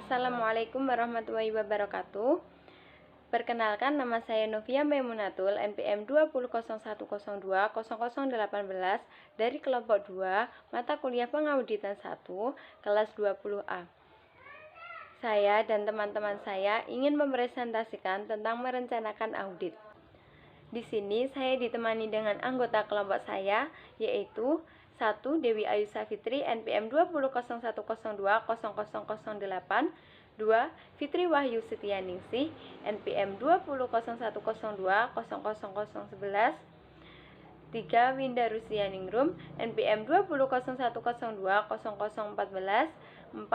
Assalamualaikum warahmatullahi wabarakatuh. Perkenalkan, nama saya Novia Maimunatul, NPM 20.0102.0018 dari kelompok 2, mata kuliah pengauditan 1, kelas 20A. Saya dan teman-teman saya ingin mempresentasikan tentang merencanakan audit. Di sini saya ditemani dengan anggota kelompok saya, yaitu 1. Dewi Ayu Safitri, NPM 20.0102.0008. 2. Fitri Wahyu Setianingsih, NPM 20.0102.0011. 3. Winda Rusianingrum, NPM 20.0102.0014. 4.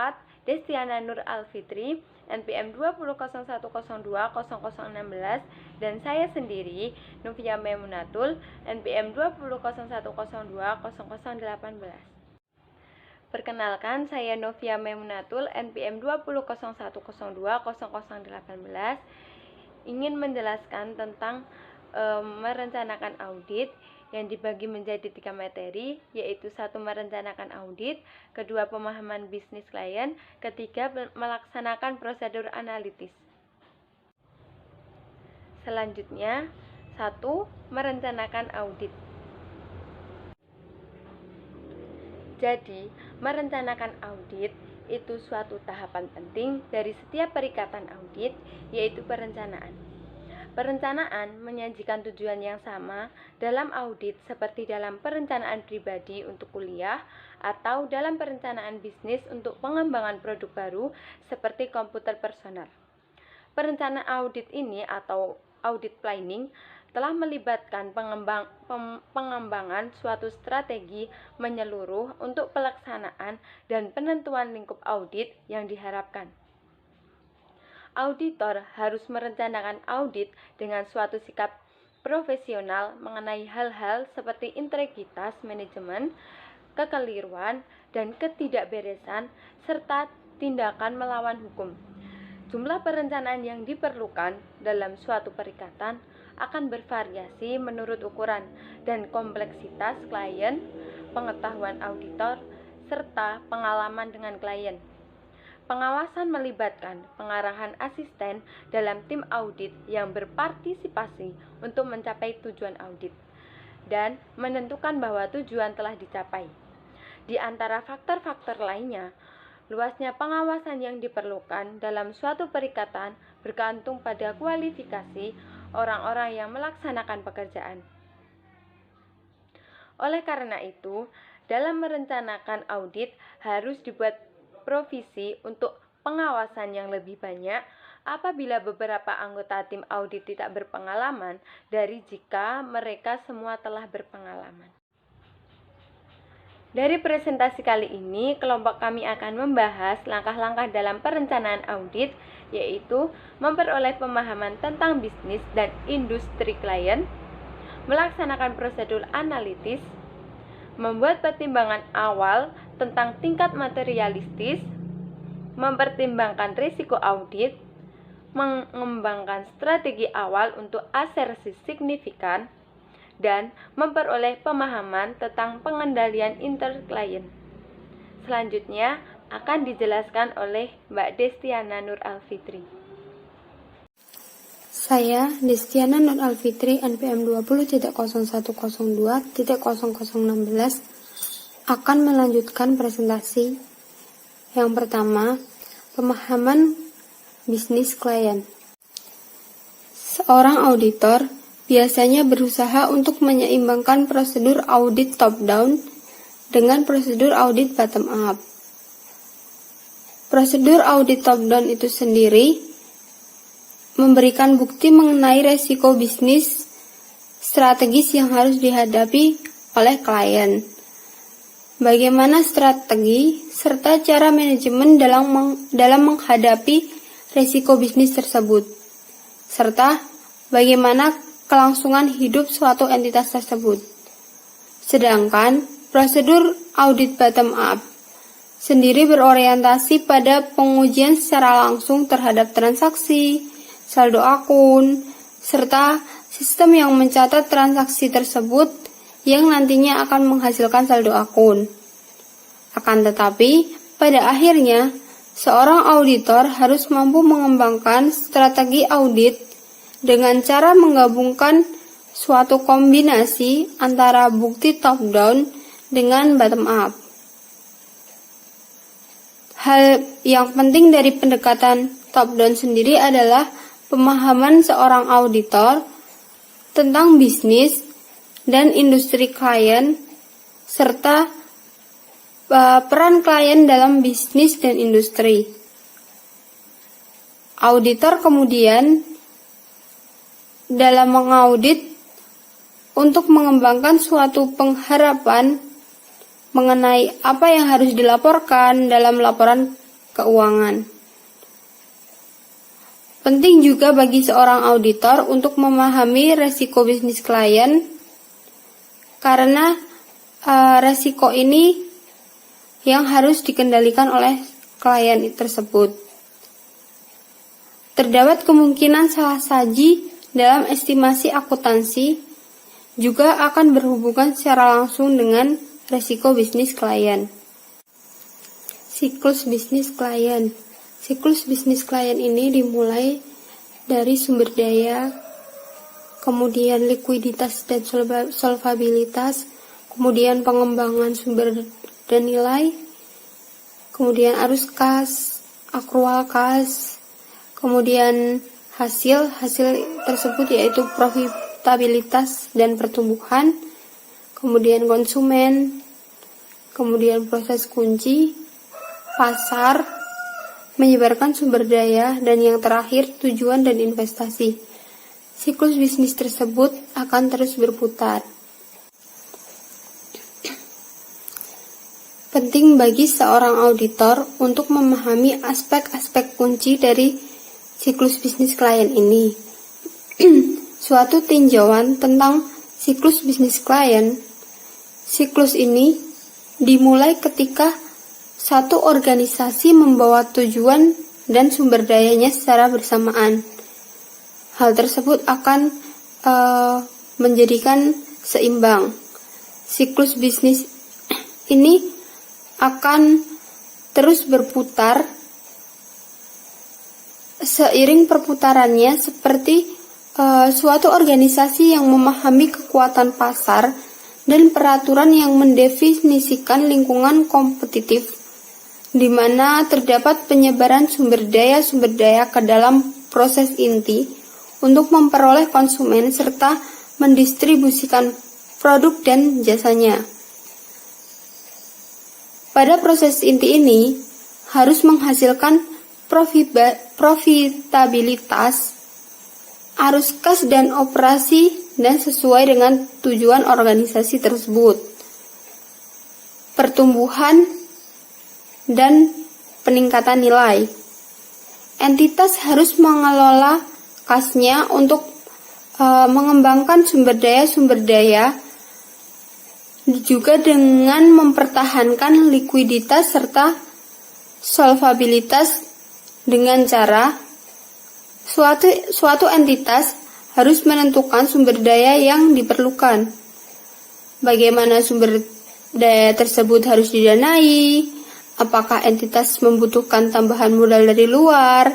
Destiana Nur Alfitri, NPM 20.0102.0016. Dan saya sendiri, Novia Maimunatul, NPM 20.0102.0018. Perkenalkan, saya Novia Maimunatul, NPM 20.0102.0018, ingin menjelaskan tentang merencanakan audit yang dibagi menjadi 3 materi, yaitu 1. Merencanakan audit, 2. Pemahaman bisnis klien, 3. Melaksanakan prosedur analitis. Selanjutnya, 1. Merencanakan audit. Jadi, merencanakan audit itu suatu tahapan penting dari setiap perikatan audit, yaitu perencanaan. Perencanaan menyajikan tujuan yang sama dalam audit seperti dalam perencanaan pribadi untuk kuliah atau dalam perencanaan bisnis untuk pengembangan produk baru seperti komputer personal. Perencanaan audit ini atau audit planning telah melibatkan pengembangan suatu strategi menyeluruh untuk pelaksanaan dan penentuan lingkup audit yang diharapkan. Auditor harus merencanakan audit dengan suatu sikap profesional mengenai hal-hal seperti integritas manajemen, kekeliruan, dan ketidakberesan, serta tindakan melawan hukum. Jumlah perencanaan yang diperlukan dalam suatu perikatan akan bervariasi menurut ukuran dan kompleksitas klien, pengetahuan auditor, serta pengalaman dengan klien. Pengawasan melibatkan pengarahan asisten dalam tim audit yang berpartisipasi untuk mencapai tujuan audit dan menentukan bahwa tujuan telah dicapai. Di antara faktor-faktor lainnya, luasnya pengawasan yang diperlukan dalam suatu perikatan bergantung pada kualifikasi orang-orang yang melaksanakan pekerjaan. Oleh karena itu, dalam merencanakan audit harus dibuat provisi untuk pengawasan yang lebih banyak apabila beberapa anggota tim audit tidak berpengalaman dari jika mereka semua telah berpengalaman. Dari presentasi kali ini, kelompok kami akan membahas langkah-langkah dalam perencanaan audit, yaitu memperoleh pemahaman tentang bisnis dan industri klien, melaksanakan prosedur analitis, membuat pertimbangan awal tentang tingkat materialistis, mempertimbangkan risiko audit, mengembangkan strategi awal untuk asersi signifikan, dan memperoleh pemahaman tentang pengendalian interklien. Selanjutnya akan dijelaskan oleh Mbak Destiana Nur Alfitri. Saya, Destiana Nur Alfitri, NPM 20.0102.0016, akan melanjutkan presentasi. Yang pertama, pemahaman bisnis klien. Seorang auditor biasanya berusaha untuk menyeimbangkan prosedur audit top-down dengan prosedur audit bottom-up. Prosedur audit top-down itu sendiri memberikan bukti mengenai resiko bisnis strategis yang harus dihadapi oleh klien. Bagaimana strategi serta cara manajemen dalam menghadapi resiko bisnis tersebut, serta bagaimana kelangsungan hidup suatu entitas tersebut. Sedangkan prosedur audit bottom up sendiri berorientasi pada pengujian secara langsung terhadap transaksi, saldo akun, serta sistem yang mencatat transaksi tersebut yang nantinya akan menghasilkan saldo akun. Akan tetapi, pada akhirnya, seorang auditor harus mampu mengembangkan strategi audit dengan cara menggabungkan suatu kombinasi antara bukti top-down dengan bottom-up. Hal yang penting dari pendekatan top-down sendiri adalah pemahaman seorang auditor tentang bisnis dan industri klien, serta peran klien dalam bisnis dan industri. Auditor kemudian dalam mengaudit untuk mengembangkan suatu pengharapan mengenai apa yang harus dilaporkan dalam laporan keuangan. Penting juga bagi seorang auditor untuk memahami resiko bisnis klien, karena resiko ini yang harus dikendalikan oleh klien tersebut. Terdapat kemungkinan salah saji dalam estimasi akuntansi juga akan berhubungan secara langsung dengan resiko bisnis klien. Siklus bisnis klien. Siklus bisnis klien ini dimulai dari sumber daya, kemudian likuiditas dan solvabilitas, kemudian pengembangan sumber dan nilai, kemudian arus kas, akrual kas, kemudian hasil tersebut yaitu profitabilitas dan pertumbuhan, kemudian konsumen, kemudian proses kunci, pasar, menyebarkan sumber daya, dan yang terakhir tujuan dan investasi. Siklus bisnis tersebut akan terus berputar. Penting bagi seorang auditor untuk memahami aspek-aspek kunci dari siklus bisnis klien ini. Suatu tinjauan tentang siklus bisnis klien. Siklus ini dimulai ketika satu organisasi membawa tujuan dan sumber dayanya secara bersamaan. Hal tersebut akan menjadikan seimbang. Siklus bisnis ini akan terus berputar seiring perputarannya, seperti suatu organisasi yang memahami kekuatan pasar dan peraturan yang mendefinisikan lingkungan kompetitif, di mana terdapat penyebaran sumber daya ke dalam proses inti untuk memperoleh konsumen serta mendistribusikan produk dan jasanya. Pada proses inti ini harus menghasilkan profitabilitas, arus kas dan operasi dan sesuai dengan tujuan organisasi tersebut. Pertumbuhan dan peningkatan nilai. Entitas harus mengelola kasnya untuk mengembangkan sumber daya juga dengan mempertahankan likuiditas serta solvabilitas dengan cara suatu entitas harus menentukan sumber daya yang diperlukan. Bagaimana sumber daya tersebut harus didanai, apakah entitas membutuhkan tambahan modal dari luar,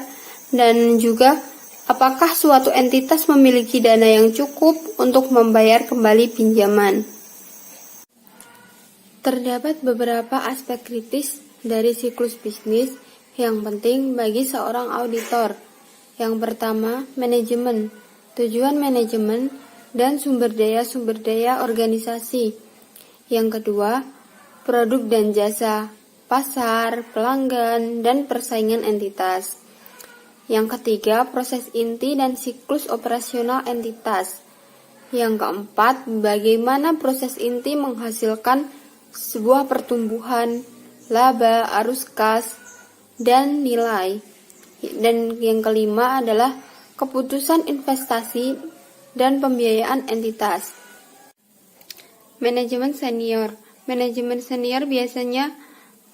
dan juga apakah suatu entitas memiliki dana yang cukup untuk membayar kembali pinjaman. Terdapat beberapa aspek kritis dari siklus bisnis yang penting bagi seorang auditor. Yang pertama, manajemen, tujuan manajemen, dan sumber daya organisasi. Yang kedua, produk dan jasa, pasar, pelanggan, dan persaingan entitas. Yang ketiga, proses inti dan siklus operasional entitas. Yang keempat, bagaimana proses inti menghasilkan sebuah pertumbuhan, laba, arus kas, dan nilai. Dan yang kelima adalah keputusan investasi dan pembiayaan entitas. Manajemen senior. Manajemen senior biasanya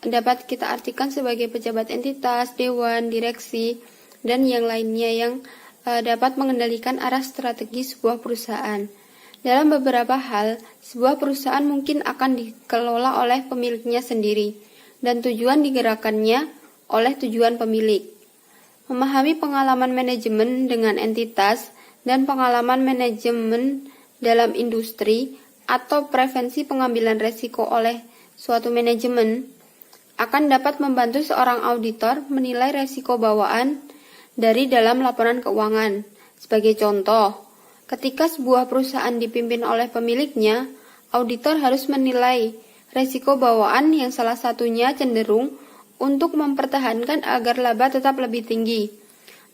dapat kita artikan sebagai pejabat entitas, dewan, direksi, dan yang lainnya yang dapat mengendalikan arah strategi sebuah perusahaan. Dalam beberapa hal, sebuah perusahaan mungkin akan dikelola oleh pemiliknya sendiri, dan tujuan digerakannya oleh tujuan pemilik. Memahami pengalaman manajemen dengan entitas dan pengalaman manajemen dalam industri atau prevensi pengambilan risiko oleh suatu manajemen akan dapat membantu seorang auditor menilai risiko bawaan dari dalam laporan keuangan. Sebagai contoh, ketika sebuah perusahaan dipimpin oleh pemiliknya, auditor harus menilai risiko bawaan yang salah satunya cenderung untuk mempertahankan agar laba tetap lebih tinggi.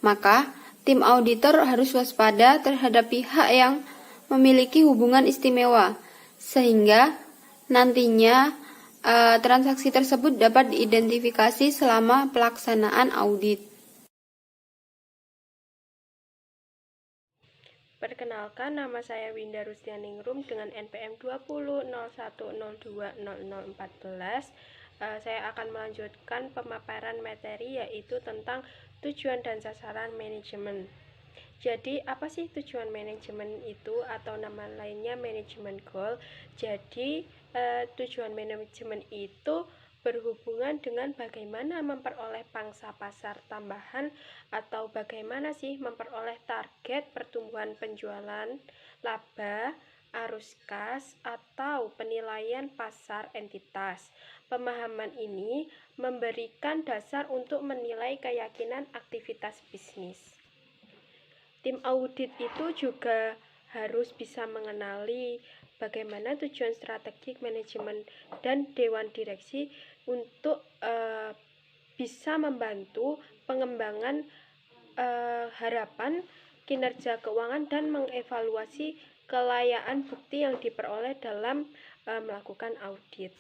Maka, tim auditor harus waspada terhadap pihak yang memiliki hubungan istimewa, sehingga nantinya transaksi tersebut dapat diidentifikasi selama pelaksanaan audit. Perkenalkan, nama saya Winda Rustianingrum dengan NPM 20.01.02.0014. Saya akan melanjutkan pemaparan materi yaitu tentang tujuan dan sasaran manajemen. Jadi, apa sih tujuan manajemen itu atau nama lainnya manajemen goal? Jadi, tujuan manajemen itu berhubungan dengan bagaimana memperoleh pangsa pasar tambahan atau bagaimana sih memperoleh target pertumbuhan penjualan, laba, arus kas, atau penilaian pasar entitas. Pemahaman ini memberikan dasar untuk menilai keyakinan aktivitas bisnis. Tim audit itu juga harus bisa mengenali bagaimana tujuan strategik manajemen dan dewan direksi untuk bisa membantu pengembangan harapan kinerja keuangan dan mengevaluasi kelayakan bukti yang diperoleh dalam melakukan audit.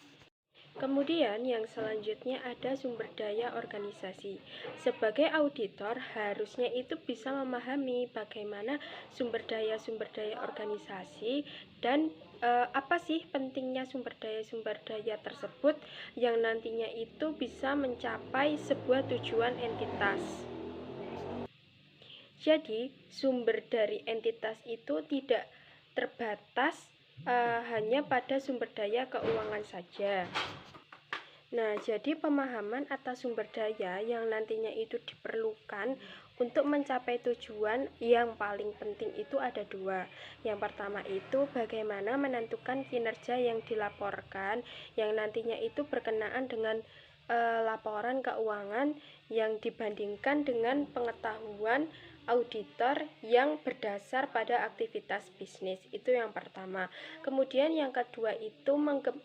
Kemudian yang selanjutnya ada sumber daya organisasi. Sebagai auditor harusnya itu bisa memahami bagaimana sumber daya organisasi dan apa sih pentingnya sumber daya tersebut yang nantinya itu bisa mencapai sebuah tujuan entitas. Jadi, sumber dari entitas itu tidak terbatas hanya pada sumber daya keuangan saja. Nah, jadi pemahaman atas sumber daya yang nantinya itu diperlukan untuk mencapai tujuan yang paling penting itu ada dua. Yang pertama itu bagaimana menentukan kinerja yang dilaporkan yang nantinya itu berkenaan dengan laporan keuangan yang dibandingkan dengan pengetahuan auditor yang berdasar pada aktivitas bisnis. Itu yang pertama. Kemudian yang kedua itu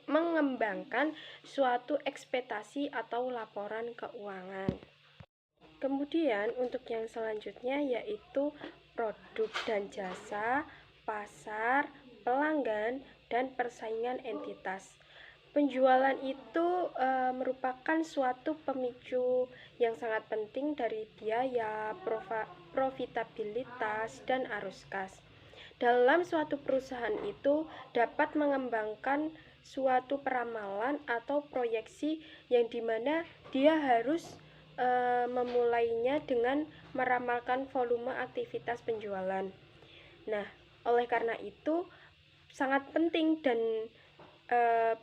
mengembangkan suatu ekspektasi atau laporan keuangan. Kemudian untuk yang selanjutnya yaitu produk dan jasa, pasar, pelanggan, dan persaingan entitas. Penjualan itu merupakan suatu pemicu yang sangat penting dari biaya, profitabilitas, dan arus kas. Dalam suatu perusahaan itu dapat mengembangkan suatu peramalan atau proyeksi yang dimana dia harus memulainya dengan meramalkan volume aktivitas penjualan. Nah, oleh karena itu sangat penting dan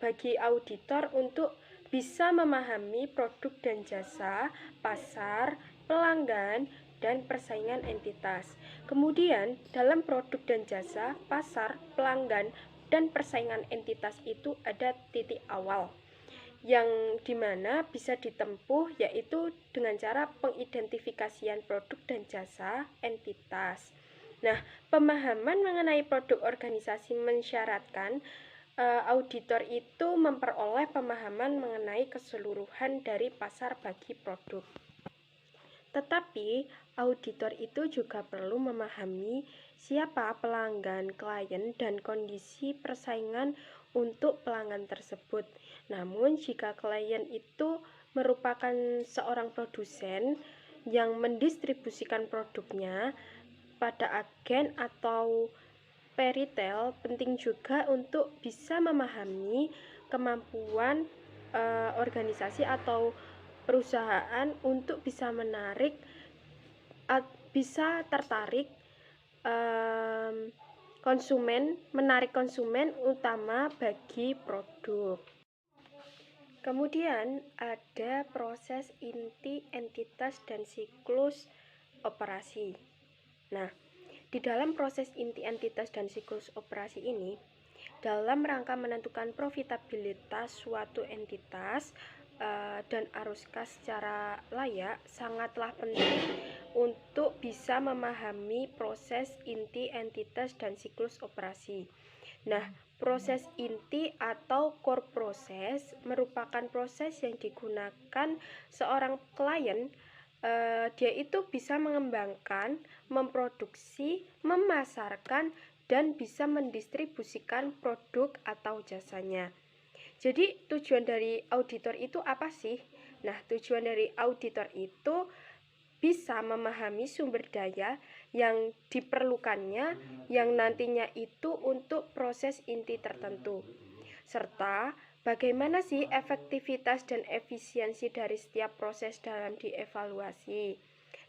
bagi auditor untuk bisa memahami produk dan jasa, pasar, pelanggan, dan persaingan entitas. Kemudian, dalam produk dan jasa, pasar, pelanggan, dan persaingan entitas itu ada titik awal yang dimana bisa ditempuh yaitu dengan cara pengidentifikasian produk dan jasa entitas. Nah, pemahaman mengenai produk organisasi mensyaratkan auditor itu memperoleh pemahaman mengenai keseluruhan dari pasar bagi produk. Tetapi, auditor itu juga perlu memahami siapa pelanggan, klien, dan kondisi persaingan untuk pelanggan tersebut. Namun, jika klien itu merupakan seorang produsen yang mendistribusikan produknya pada agen atau peritel, penting juga untuk bisa memahami kemampuan organisasi atau perusahaan untuk bisa tertarik menarik konsumen utama bagi produk. Kemudian ada proses inti, entitas, dan siklus operasi. Nah, di dalam proses inti, entitas, dan siklus operasi ini, dalam rangka menentukan profitabilitas suatu entitas dan arus kas secara layak, sangatlah penting untuk bisa memahami proses inti, entitas, dan siklus operasi. Nah, proses inti atau core proses merupakan proses yang digunakan seorang klien. Dia itu bisa mengembangkan, memproduksi, memasarkan, dan bisa mendistribusikan produk atau jasanya. Jadi tujuan dari auditor itu apa sih? Nah, tujuan dari auditor itu bisa memahami sumber daya yang diperlukannya yang nantinya itu untuk proses inti tertentu, serta bagaimana sih efektivitas dan efisiensi dari setiap proses dalam dievaluasi.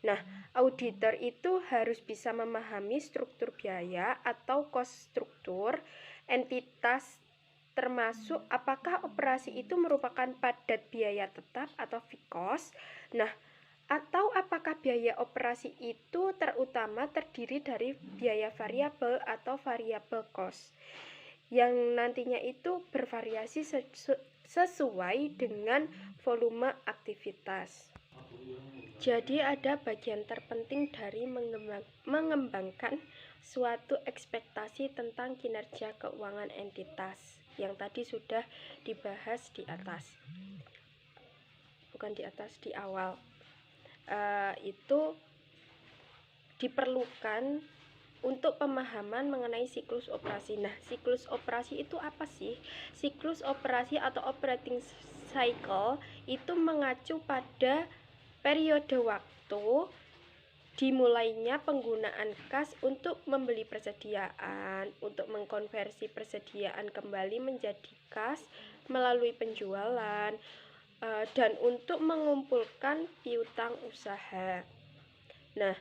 Nah, auditor itu harus bisa memahami struktur biaya atau cost struktur entitas, termasuk apakah operasi itu merupakan padat biaya tetap atau fixed cost. Nah, atau apakah biaya operasi itu terutama terdiri dari biaya variabel atau variable cost yang nantinya itu bervariasi sesuai dengan volume aktivitas. Jadi ada bagian terpenting dari mengembangkan suatu ekspektasi tentang kinerja keuangan entitas yang tadi sudah dibahas di atas. Di awal. Itu diperlukan untuk pemahaman mengenai siklus operasi. Nah, siklus operasi itu apa sih? Siklus operasi atau operating cycle itu mengacu pada periode waktu dimulainya penggunaan kas untuk membeli persediaan, untuk mengkonversi persediaan kembali menjadi kas melalui penjualan, dan untuk mengumpulkan piutang usaha. Nah,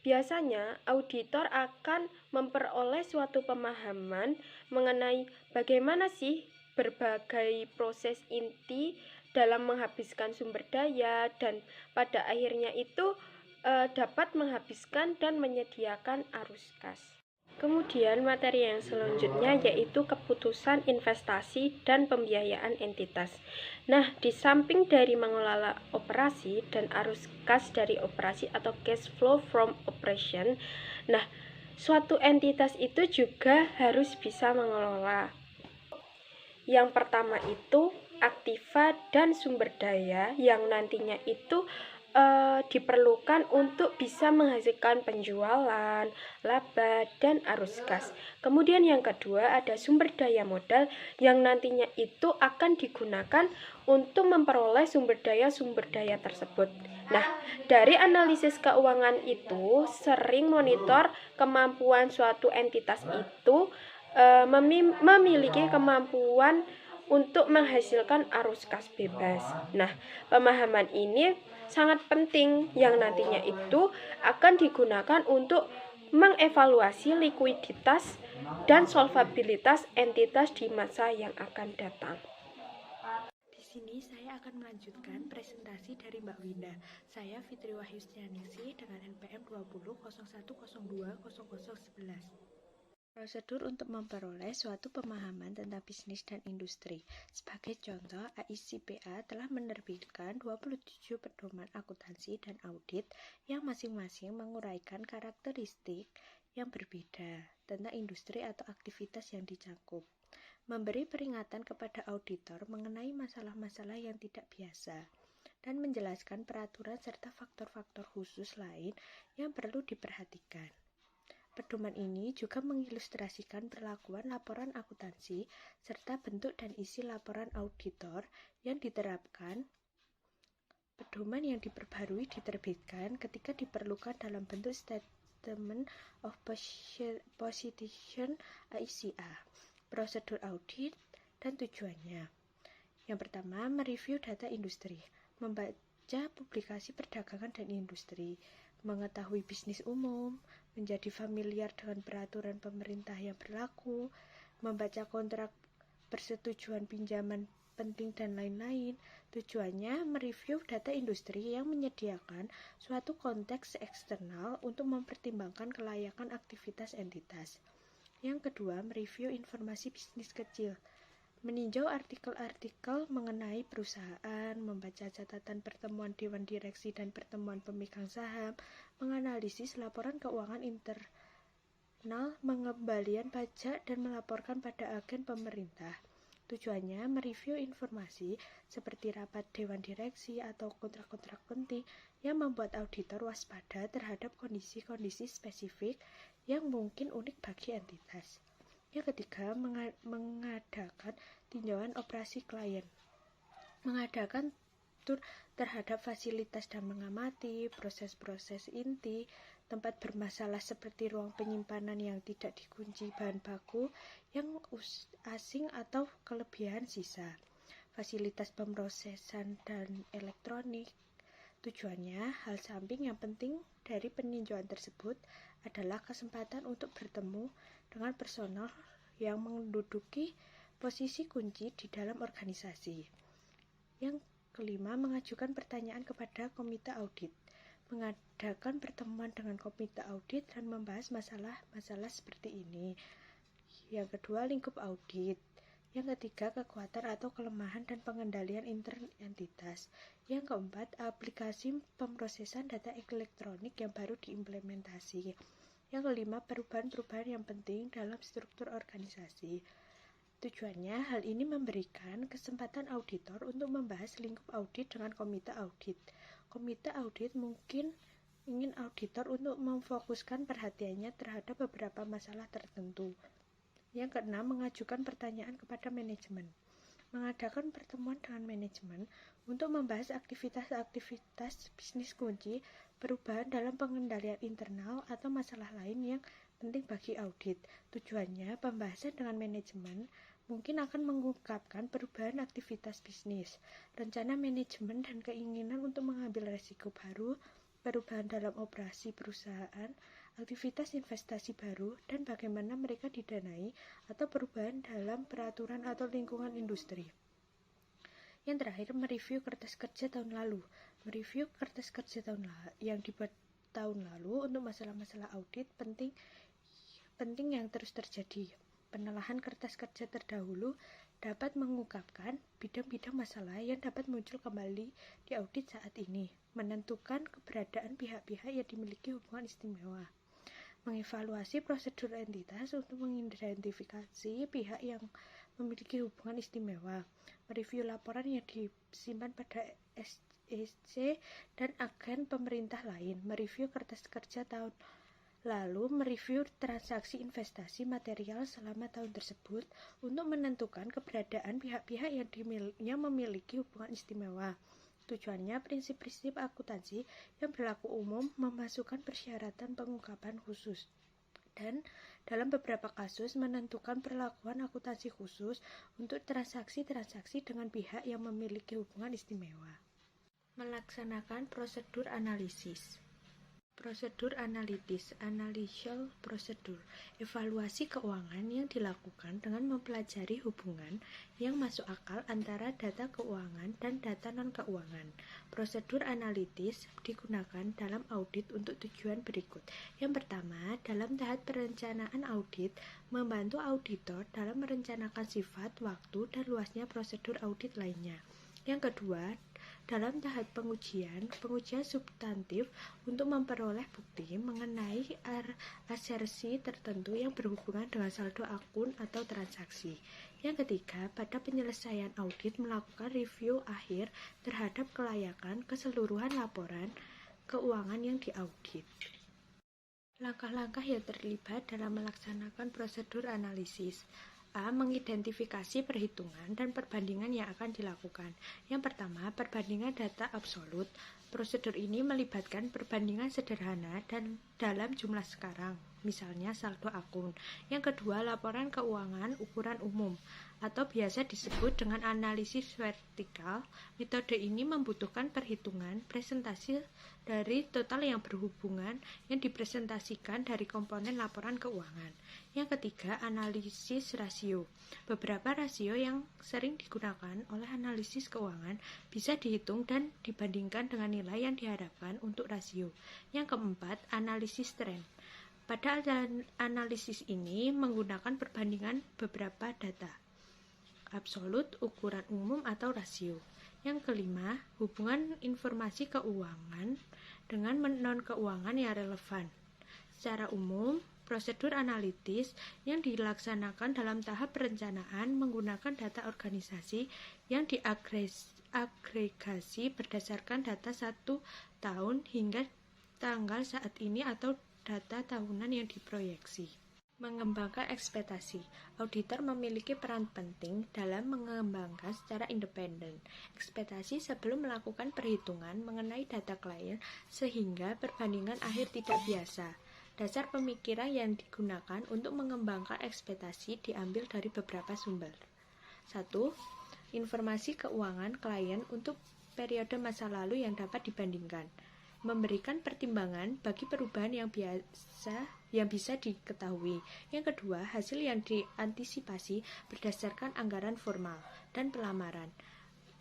biasanya auditor akan memperoleh suatu pemahaman mengenai bagaimana sih berbagai proses inti dalam menghabiskan sumber daya dan pada akhirnya itu dapat menghabiskan dan menyediakan arus kas. Kemudian materi yang selanjutnya yaitu keputusan investasi dan pembiayaan entitas. Nah, di samping dari mengelola operasi dan arus kas dari operasi atau cash flow from operation, nah, suatu entitas itu juga harus bisa mengelola. Yang pertama itu aktiva dan sumber daya yang nantinya itu diperlukan untuk bisa menghasilkan penjualan, laba, dan arus kas. Kemudian yang kedua ada sumber daya modal yang nantinya itu akan digunakan untuk memperoleh sumber daya tersebut. Nah, dari analisis keuangan itu sering monitor kemampuan suatu entitas itu memiliki kemampuan untuk menghasilkan arus kas bebas. Nah, pemahaman ini sangat penting yang nantinya itu akan digunakan untuk mengevaluasi likuiditas dan solvabilitas entitas di masa yang akan datang. Di sini saya akan melanjutkan presentasi dari Mbak Winda. Saya Fitri Wahyustianingsih dengan NPM 2001020011. Prosedur untuk memperoleh suatu pemahaman tentang bisnis dan industri. Sebagai contoh, AICPA telah menerbitkan 27 pedoman akuntansi dan audit yang masing-masing menguraikan karakteristik yang berbeda tentang industri atau aktivitas yang dicangkup, memberi peringatan kepada auditor mengenai masalah-masalah yang tidak biasa, dan menjelaskan peraturan serta faktor-faktor khusus lain yang perlu diperhatikan. Pedoman ini juga mengilustrasikan perlakuan laporan akuntansi serta bentuk dan isi laporan auditor yang diterapkan. Pedoman yang diperbarui diterbitkan ketika diperlukan dalam bentuk Statement of Position AICA, prosedur audit, dan tujuannya. Yang pertama, mereview data industri, membaca publikasi perdagangan dan industri, mengetahui bisnis umum, menjadi familiar dengan peraturan pemerintah yang berlaku, membaca kontrak persetujuan pinjaman penting, dan lain-lain. Tujuannya mereview data industri yang menyediakan suatu konteks eksternal untuk mempertimbangkan kelayakan aktivitas entitas. Yang kedua, mereview informasi bisnis kecil. Meninjau artikel-artikel mengenai perusahaan, membaca catatan pertemuan dewan direksi dan pertemuan pemegang saham, menganalisis laporan keuangan internal, pengembalian pajak, dan melaporkan pada agen pemerintah. Tujuannya mereview informasi seperti rapat dewan direksi atau kontrak-kontrak penting yang membuat auditor waspada terhadap kondisi-kondisi spesifik yang mungkin unik bagi entitas. Yang ketiga, mengadakan tinjauan operasi klien. Mengadakan tur terhadap fasilitas dan mengamati proses-proses inti tempat bermasalah seperti ruang penyimpanan yang tidak dikunci, bahan baku yang asing atau kelebihan sisa, fasilitas pemrosesan dan elektronik. Tujuannya, hal samping yang penting dari peninjauan tersebut adalah kesempatan untuk bertemu dengan personal yang menduduki posisi kunci di dalam organisasi. Yang kelima, mengajukan pertanyaan kepada komite audit. Mengadakan pertemuan dengan komite audit dan membahas masalah-masalah seperti ini. Yang kedua, lingkup audit. Yang ketiga, kekuatan atau kelemahan dan pengendalian intern entitas. Yang keempat, aplikasi pemrosesan data elektronik yang baru diimplementasi. Yang kelima, perubahan-perubahan yang penting dalam struktur organisasi. Tujuannya, hal ini memberikan kesempatan auditor untuk membahas lingkup audit dengan komite audit. Komite audit mungkin ingin auditor untuk memfokuskan perhatiannya terhadap beberapa masalah tertentu. Yang keenam, mengajukan pertanyaan kepada manajemen. Mengadakan pertemuan dengan manajemen untuk membahas aktivitas-aktivitas bisnis kunci, perubahan dalam pengendalian internal, atau masalah lain yang penting bagi audit. Tujuannya, pembahasan dengan manajemen mungkin akan mengungkapkan perubahan aktivitas bisnis, rencana manajemen dan keinginan untuk mengambil risiko baru, perubahan dalam operasi perusahaan, aktivitas investasi baru, dan bagaimana mereka didanai, atau perubahan dalam peraturan atau lingkungan industri. Yang terakhir, mereview kertas kerja tahun lalu. Mereview kertas kerja yang dibuat tahun lalu untuk masalah-masalah audit penting yang terus terjadi. Penelahan kertas kerja terdahulu dapat mengungkapkan bidang-bidang masalah yang dapat muncul kembali di audit saat ini, menentukan keberadaan pihak-pihak yang dimiliki hubungan istimewa, mengevaluasi prosedur entitas untuk mengidentifikasi pihak yang memiliki hubungan istimewa, mereview laporan yang disimpan pada SEC dan agen pemerintah lain, mereview kertas kerja tahun lalu, mereview transaksi investasi material selama tahun tersebut untuk menentukan keberadaan pihak-pihak yang memiliki hubungan istimewa. Tujuannya, prinsip-prinsip akuntansi yang berlaku umum memasukkan persyaratan pengungkapan khusus, dan dalam beberapa kasus menentukan perlakuan akuntansi khusus untuk transaksi-transaksi dengan pihak yang memiliki hubungan istimewa. Melaksanakan prosedur analisis. Prosedur analitis, analytical procedure, evaluasi keuangan yang dilakukan dengan mempelajari hubungan yang masuk akal antara data keuangan dan data non-keuangan. Prosedur analitis digunakan dalam audit untuk tujuan berikut. Yang pertama, dalam tahap perencanaan audit, membantu auditor dalam merencanakan sifat, waktu, dan luasnya prosedur audit lainnya. Yang kedua, dalam tahap pengujian substantif untuk memperoleh bukti mengenai asersi tertentu yang berhubungan dengan saldo akun atau transaksi. Yang ketiga, pada penyelesaian audit melakukan review akhir terhadap kelayakan keseluruhan laporan keuangan yang diaudit. Langkah-langkah yang terlibat dalam melaksanakan prosedur analisis. A. Mengidentifikasi perhitungan dan perbandingan yang akan dilakukan. Yang pertama, perbandingan data absolut. Prosedur ini melibatkan perbandingan sederhana dan dalam jumlah sekarang. misalnya saldo akun. Yang kedua, laporan keuangan ukuran umum, atau biasa disebut dengan analisis vertikal. Metode ini membutuhkan perhitungan presentasi dari total yang berhubungan yang dipresentasikan dari komponen laporan keuangan. Yang ketiga, analisis rasio. Beberapa rasio yang sering digunakan oleh analisis keuangan bisa dihitung dan dibandingkan dengan nilai yang diharapkan untuk rasio. Yang keempat, analisis tren. Pada analisis ini menggunakan perbandingan beberapa data, absolut, ukuran umum, atau rasio. Yang kelima, hubungan informasi keuangan dengan non-keuangan yang relevan. Secara umum, prosedur analitis yang dilaksanakan dalam tahap perencanaan menggunakan data organisasi yang diagregasi berdasarkan data 1 tahun hingga tanggal saat ini atau data tahunan yang diproyeksi. Mengembangkan ekspektasi. Auditor memiliki peran penting dalam mengembangkan secara independen ekspektasi sebelum melakukan perhitungan mengenai data klien sehingga perbandingan akhir tidak biasa. Dasar pemikiran yang digunakan untuk mengembangkan ekspektasi diambil dari beberapa sumber. 1. Informasi keuangan klien untuk periode masa lalu yang dapat dibandingkan. Memberikan pertimbangan bagi perubahan yang bisa diketahui. Yang kedua, hasil yang diantisipasi berdasarkan anggaran formal dan pelamaran.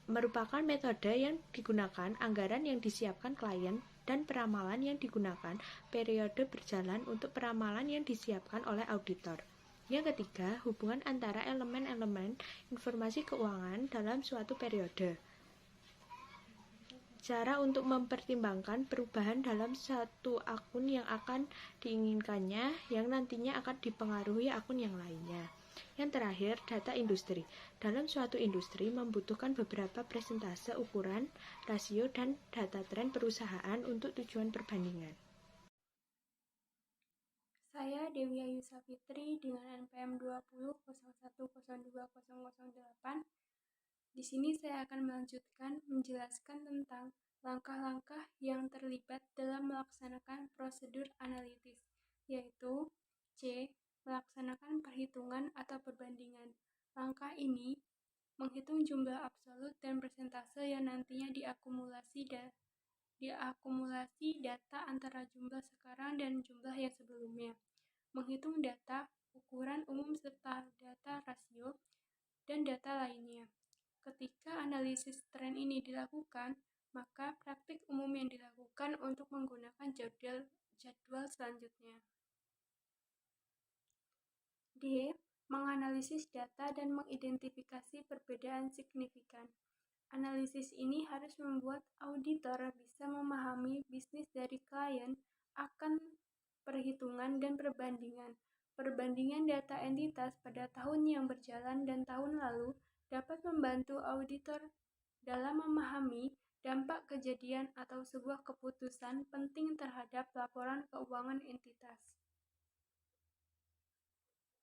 Merupakan metode yang digunakan anggaran yang disiapkan klien dan peramalan yang digunakan periode berjalan untuk peramalan yang disiapkan oleh auditor. Yang ketiga, hubungan antara elemen-elemen informasi keuangan dalam suatu periode. Cara untuk mempertimbangkan perubahan dalam satu akun yang akan diinginkannya yang nantinya akan dipengaruhi akun yang lainnya. Yang terakhir, data industri. Dalam suatu industri membutuhkan beberapa presentase ukuran, rasio, dan data tren perusahaan untuk tujuan perbandingan. Saya Dewi Ayu Safitri dengan NPM 20.01.02.008. Di sini saya akan menjelaskan tentang langkah-langkah yang terlibat dalam melaksanakan prosedur analitis, yaitu C. Melaksanakan perhitungan atau perbandingan. Langkah ini menghitung jumlah absolut dan persentase yang nantinya diakumulasi data antara jumlah sekarang dan jumlah yang sebelumnya. Menghitung data, ukuran umum serta data rasio, dan data lainnya. Ketika analisis tren ini dilakukan, maka praktik umum yang dilakukan untuk menggunakan jadwal selanjutnya. D. Menganalisis data dan mengidentifikasi perbedaan signifikan. Analisis ini harus membuat auditor bisa memahami bisnis dari klien akan perhitungan dan perbandingan. Perbandingan data entitas pada tahun yang berjalan dan tahun lalu dapat membantu auditor dalam memahami dampak kejadian atau sebuah keputusan penting terhadap laporan keuangan entitas.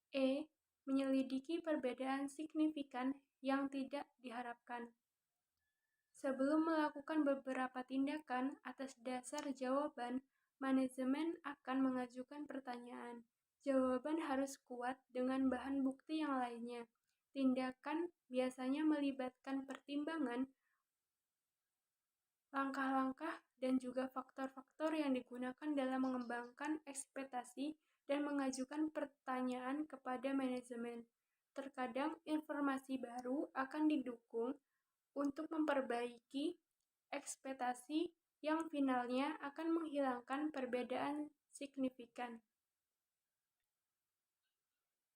E. Menyelidiki perbedaan signifikan yang tidak diharapkan. Sebelum melakukan beberapa tindakan atas dasar jawaban, manajemen akan mengajukan pertanyaan. Jawaban harus kuat dengan bahan bukti yang lainnya. Tindakan biasanya melibatkan pertimbangan, langkah-langkah, dan juga faktor-faktor yang digunakan dalam mengembangkan ekspektasi dan mengajukan pertanyaan kepada manajemen. Terkadang informasi baru akan didukung untuk memperbaiki ekspektasi yang finalnya akan menghilangkan perbedaan signifikan.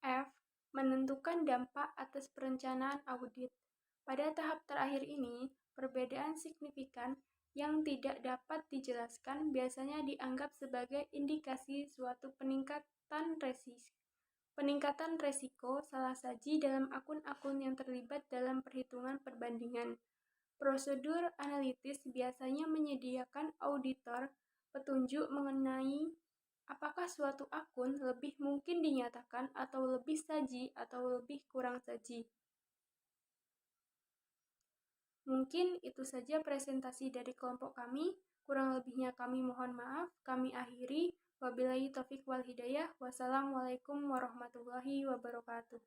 F. Menentukan dampak atas perencanaan audit. Pada tahap terakhir ini, perbedaan signifikan yang tidak dapat dijelaskan biasanya dianggap sebagai indikasi suatu peningkatan resiko salah saji dalam akun-akun yang terlibat dalam perhitungan perbandingan. Prosedur analitis biasanya menyediakan auditor petunjuk mengenai apakah suatu akun lebih mungkin dinyatakan atau lebih saji atau lebih kurang saji. Mungkin itu saja presentasi dari kelompok kami. Kurang lebihnya kami mohon maaf. Kami akhiri. Wabillahi taufiq wal hidayah. Wassalamualaikum warahmatullahi wabarakatuh.